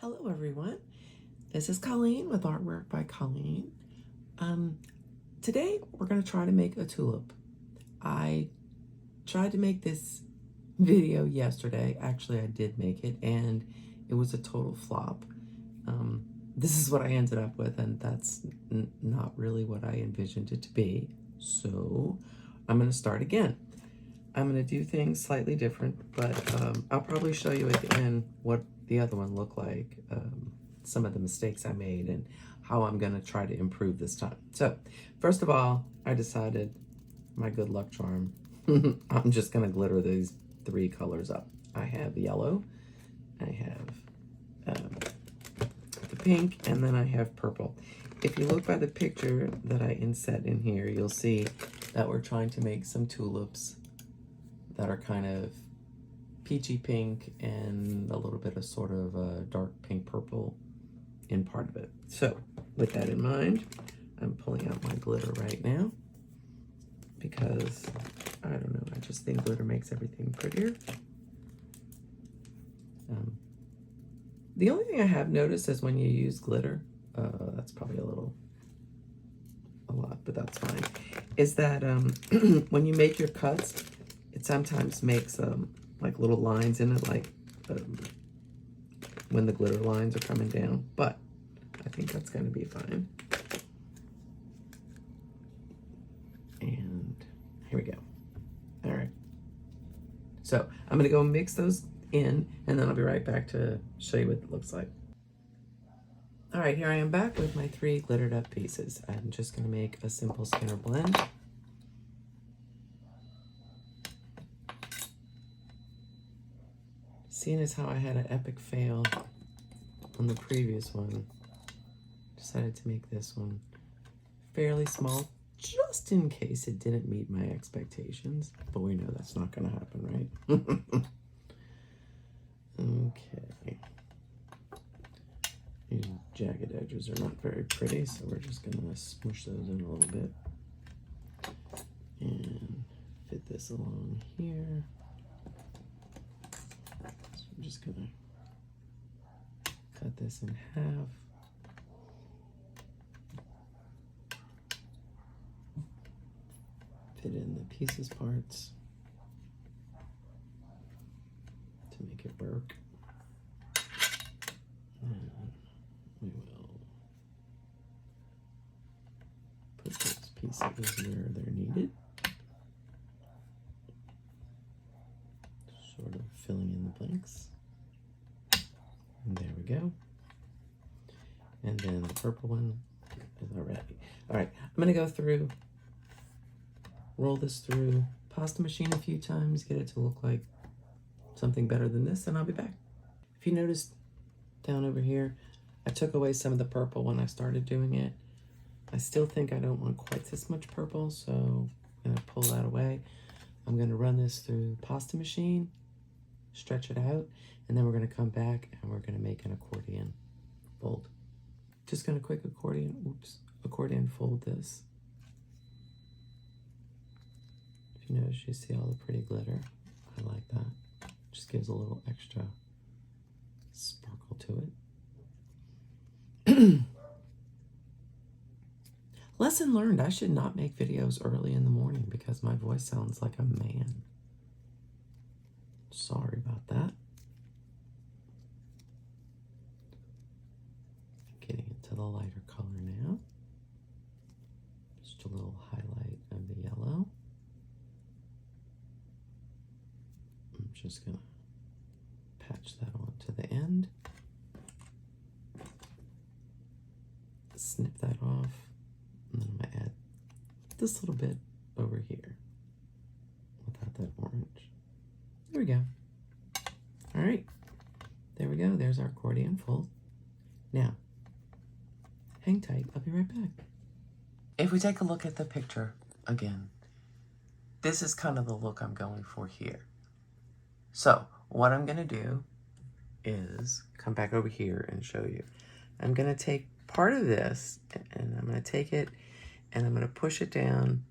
Hello everyone, this is Colleen with Artwork by Colleen. Today we're going to try to make a tulip. I tried to make this video yesterday. Actually, I did make it and it was a total flop. This is what I ended up with, and that's not really what I envisioned it to be. So I'm going to start again. I'm going to do things slightly different, but I'll probably show you at the end what the other one looked like, some of the mistakes I made, and how I'm going to try to improve this time. So first of all, I decided my good luck charm. I'm just going to glitter these three colors up. I have yellow, I have the pink, and then I have purple. If you look by the picture that I inset in here, you'll see that we're trying to make some tulips that are kind of peachy pink and a little bit of sort of a dark pink purple in part of it. So with that in mind, I'm pulling out my glitter right now because I don't know, I just think glitter makes everything prettier. The only thing I have noticed is when you use glitter, that's probably a lot, but that's fine, is that when you make your cuts, it sometimes makes like little lines in it, like when the glitter lines are coming down, but I think that's going to be fine. And here we go. All right. So I'm going to go mix those in, and then I'll be right back to show you what it looks like. All right, here I am back with my three glittered up pieces. I'm just going to make a simple Skinner blend. Seeing as how I had an epic fail on the previous one, decided to make this one fairly small, just in case it didn't meet my expectations. But we know that's not going to happen, right? Okay. These jagged edges are not very pretty, so we're just going to smush those in a little bit. And fit this along here. I'm just gonna cut this in half. Fit in the pieces parts to make it work. And we will put those pieces where they're needed. Sort of filling in the blanks. And there we go. And then the purple one is already. All right, I'm gonna go through, roll this through pasta machine a few times, get it to look like something better than this, and I'll be back. If you noticed down over here, I took away some of the purple when I started doing it. I still think I don't want quite this much purple, so I'm gonna pull that away. I'm gonna run this through the pasta machine, stretch it out, and then we're going to come back and we're going to make an accordion fold. Just going to quick accordion fold this. If you notice, you see all the pretty glitter. I like that. Just gives a little extra sparkle to it. Lesson learned, I should not make videos early in the morning because my voice sounds like a man. Sorry about that. Getting into the lighter color now. Just a little highlight of the yellow. I'm just going to patch that on to the end. Snip that off. And then I'm going to add this little bit over here without that orange. There we go. All right, there we go. There's our accordion fold. Now, hang tight. I'll be right back. If we take a look at the picture again, this is kind of the look I'm going for here. So what I'm going to do is come back over here and show you. I'm going to take part of this and I'm going to take it and I'm going to push it down.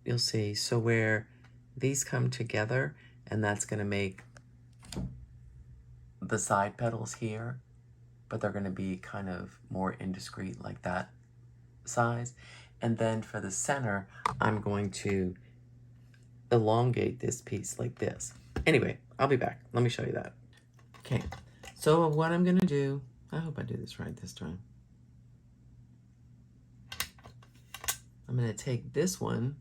You'll see. So where these come together, and that's going to make the side petals here but they're going to be kind of more indiscreet like that size. And then for the center, I'm going to elongate this piece like this. Anyway, I'll be back. Let me show you that. Okay, so what I'm going to do, I hope I do this right this time. I'm going to take this one,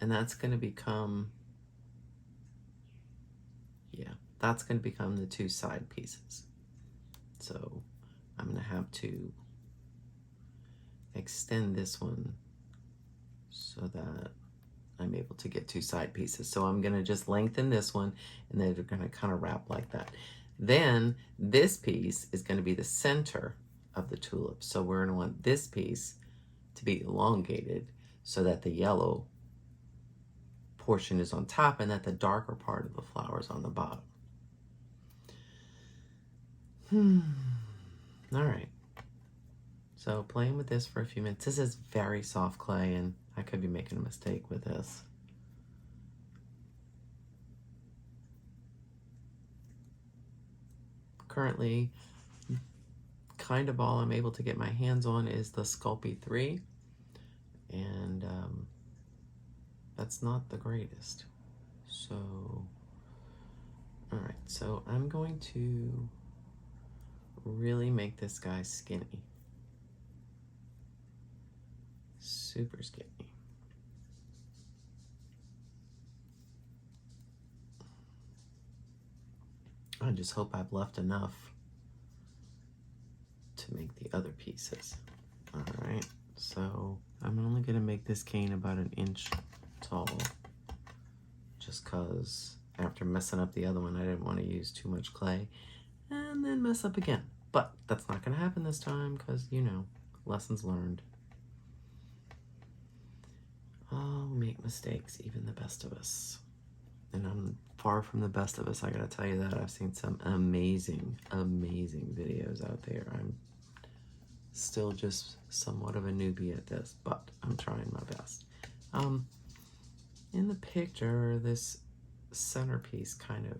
and that's going to become, yeah, that's going to become the two side pieces. So I'm going to have to extend this one so that I'm able to get two side pieces. So I'm going to just lengthen this one, and then they're going to kind of wrap like that. Then this piece is going to be the center of the tulip. So we're going to want this piece to be elongated so that the yellow portion is on top and that the darker part of the flower is on the bottom. All right. So playing with this for a few minutes. This is very soft clay, and I could be making a mistake with this. Currently, kind of all I'm able to get my hands on is the Sculpey 3, and that's not the greatest. So, all right, so I'm going to really make this guy skinny. Super skinny. I just hope I've left enough to make the other pieces. All right, so I'm only gonna make this cane about 1 inch tall, just cause after messing up the other one, I didn't want to use too much clay and then mess up again. But that's not gonna happen this time, cause you know, lessons learned. Oh, make mistakes, even the best of us. And I'm far from the best of us, I gotta tell you that. I've seen some amazing, amazing videos out there. I'm still just somewhat of a newbie at this, but I'm trying my best. In the picture, this centerpiece kind of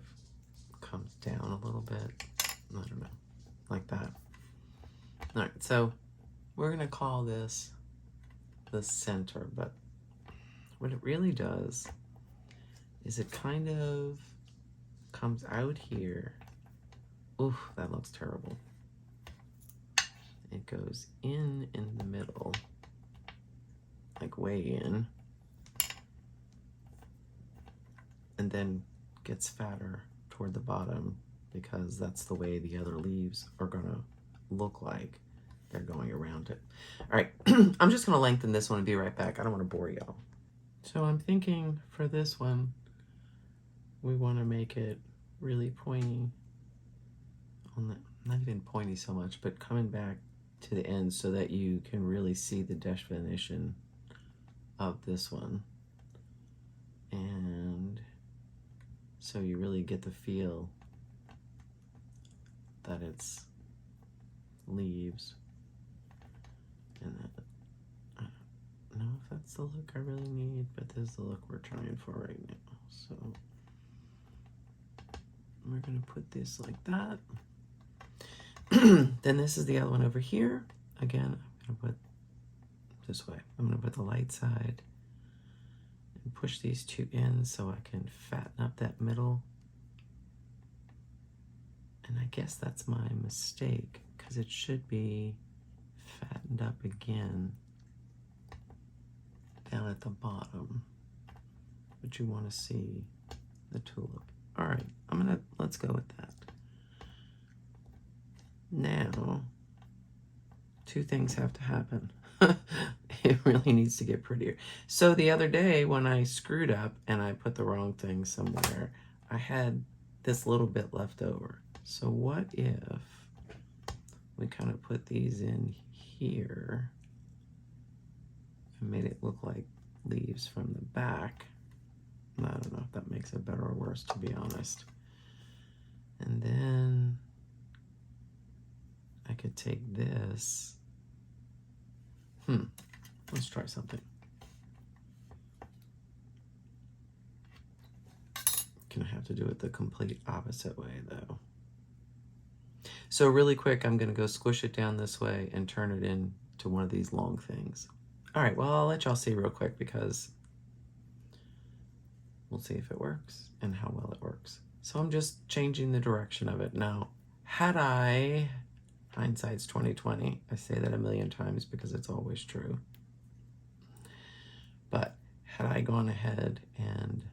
comes down a little bit. I don't know, like that. All right, so we're gonna call this the center, but what it really does is it kind of comes out here. Oof, that looks terrible. It goes in the middle, like way in, and then gets fatter toward the bottom because that's the way the other leaves are gonna look like they're going around it. All right, I'm just gonna lengthen this one and be right back. I don't wanna bore y'all. So I'm thinking for this one, we wanna make it really pointy on the, not even pointy so much, but coming back to the end so that you can really see the definition of this one. And so you really get the feel that it's leaves. And that, I don't know if that's the look I really need, but this is the look we're trying for right now. So we're gonna put this like that. Then this is the other one over here. Again, I'm gonna put this way. I'm gonna put the light side and push these two in so I can fatten up that middle. And I guess that's my mistake, because it should be fattened up again down at the bottom. But you want to see the tulip. All right, let's go with that. Now, two things have to happen. It really needs to get prettier. So the other day when I screwed up and I put the wrong thing somewhere, I had this little bit left over. So what if we kind of put these in here and made it look like leaves from the back? I don't know if that makes it better or worse, to be honest. And then I could take this. Let's try something. Gonna have to do it the complete opposite way though. So really quick, I'm gonna go squish it down this way and turn it into one of these long things. All right, well, I'll let y'all see real quick because we'll see if it works and how well it works. So I'm just changing the direction of it. Now, had I, hindsight's 2020, I say that a million times because it's always true. But had I gone ahead and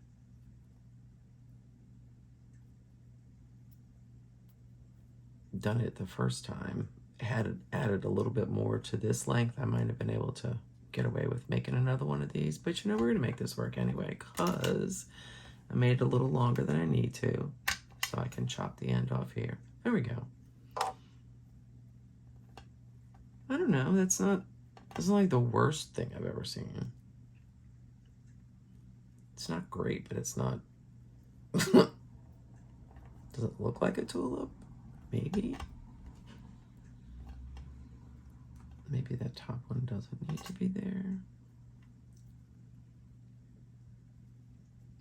done it the first time, had added a little bit more to this length, I might have been able to get away with making another one of these. But you know, we're gonna make this work anyway because I made it a little longer than I need to, so I can chop the end off here. There we go. I don't know, that's not like the worst thing I've ever seen. It's not great, but it's not. Does it look like a tulip? Maybe. Maybe that top one doesn't need to be there.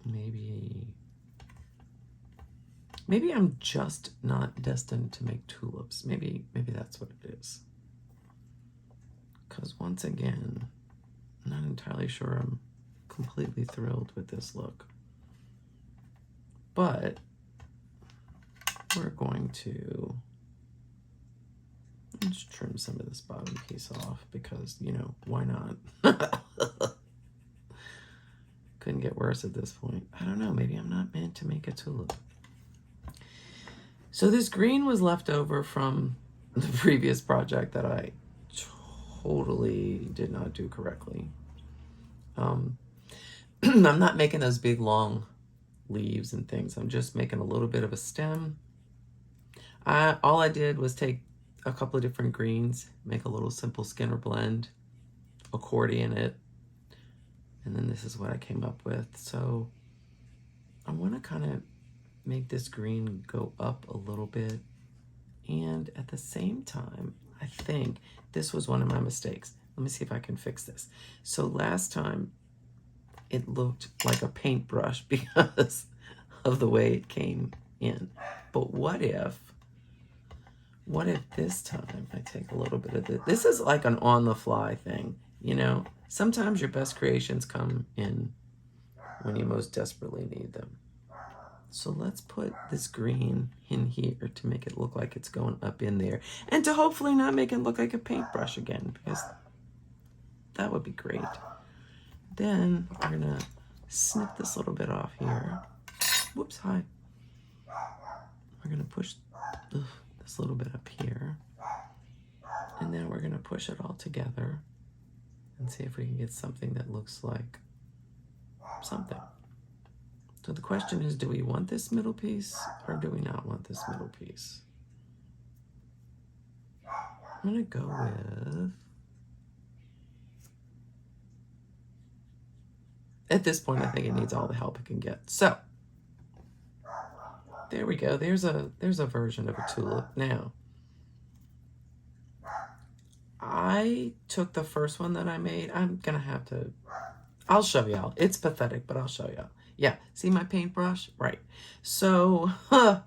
Maybe I'm just not destined to make tulips. Maybe that's what it is. Because once again, I'm not entirely sure I'm completely thrilled with this look. But we're going to just trim some of this bottom piece off because, you know, why not? Couldn't get worse at this point. I don't know, maybe I'm not meant to make a tulip. So this green was left over from the previous project that I totally did not do correctly. I'm not making those big long leaves and things. I'm just making a little bit of a stem. All I did was take a couple of different greens, make a little simple Skinner blend, accordion it, and then this is what I came up with. So I want to kind of make this green go up a little bit, and at the same time, I think this was one of my mistakes. Let me see if I can fix this. So last time it looked like a paintbrush because of the way it came in. But what if this time I take a little bit of this? This is like an on-the-fly thing, you know? Sometimes your best creations come in when you most desperately need them. So let's put this green in here to make it look like it's going up in there, and to hopefully not make it look like a paintbrush again, because that would be great. Then we're gonna snip this little bit off here. Whoops, hi. We're gonna push this little bit up here, and then we're gonna push it all together and see if we can get something that looks like something. So the question is, do we want this middle piece or do we not want this middle piece? I'm gonna go with, at this point, I think it needs all the help it can get. So there we go. There's a version of a tulip. Now, I took the first one that I made. I'm gonna have to, I'll show y'all. It's pathetic, but I'll show y'all. Yeah, see my paintbrush? Right. So I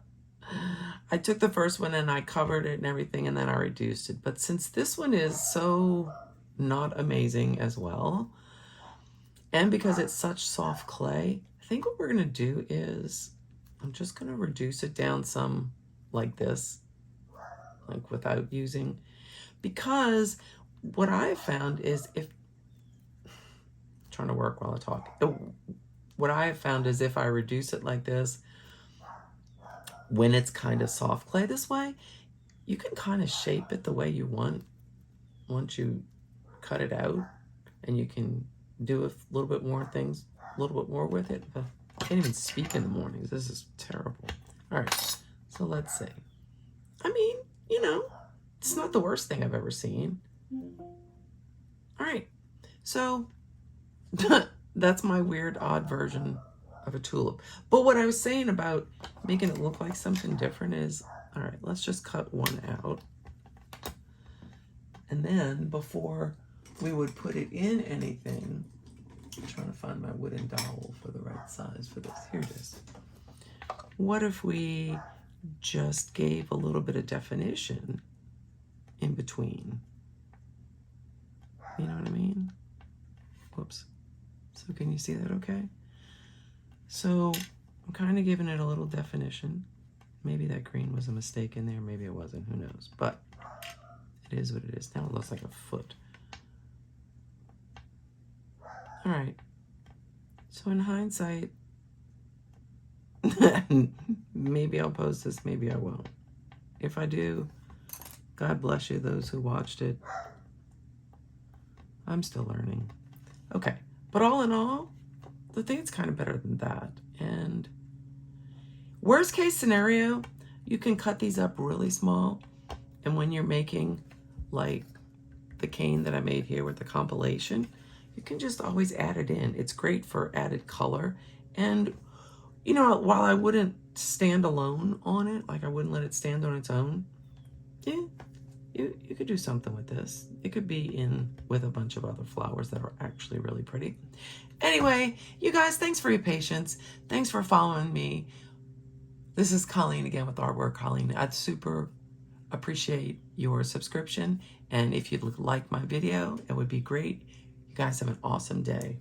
took the first one and I covered it and everything, and then I reduced it. But since this one is so not amazing as well, and because it's such soft clay, I think what we're gonna do is I'm just gonna reduce it down some like this, like without using, because what I found is I'm trying to work while I talk. What I have found is if I reduce it like this, when it's kind of soft clay this way, you can kind of shape it the way you want once you cut it out, and you can do a little bit more things, a little bit more with it. But I can't even speak in the mornings. This is terrible. All right, so let's see. I mean, you know, it's not the worst thing I've ever seen. All right, so that's my weird, odd version of a tulip. But what I was saying about making it look like something different is, all right, let's just cut one out. And then before we would put it in anything, I'm trying to find my wooden dowel for the right size for this. Here it is. What if we just gave a little bit of definition in between. You know what I mean? Whoops. So can you see that okay? So I'm kind of giving it a little definition. Maybe that green was a mistake in there. Maybe it wasn't. Who knows? But it is what it is. Now it looks like a foot. All right. So in hindsight, maybe I'll post this, maybe I won't. If I do, God bless you, those who watched it. I'm still learning. Okay, but all in all, I think it's kind of better than that. And worst case scenario, you can cut these up really small. And when you're making like the cane that I made here with the compilation, you can just always add it in. It's great for added color. And, you know, while I wouldn't stand alone on it, like I wouldn't let it stand on its own, yeah, you could do something with this. It could be in with a bunch of other flowers that are actually really pretty. Anyway, you guys, thanks for your patience. Thanks for following me. This is Colleen again with Artwork Colleen. I'd super appreciate your subscription. And if you'd like my video, it would be great. You guys have an awesome day.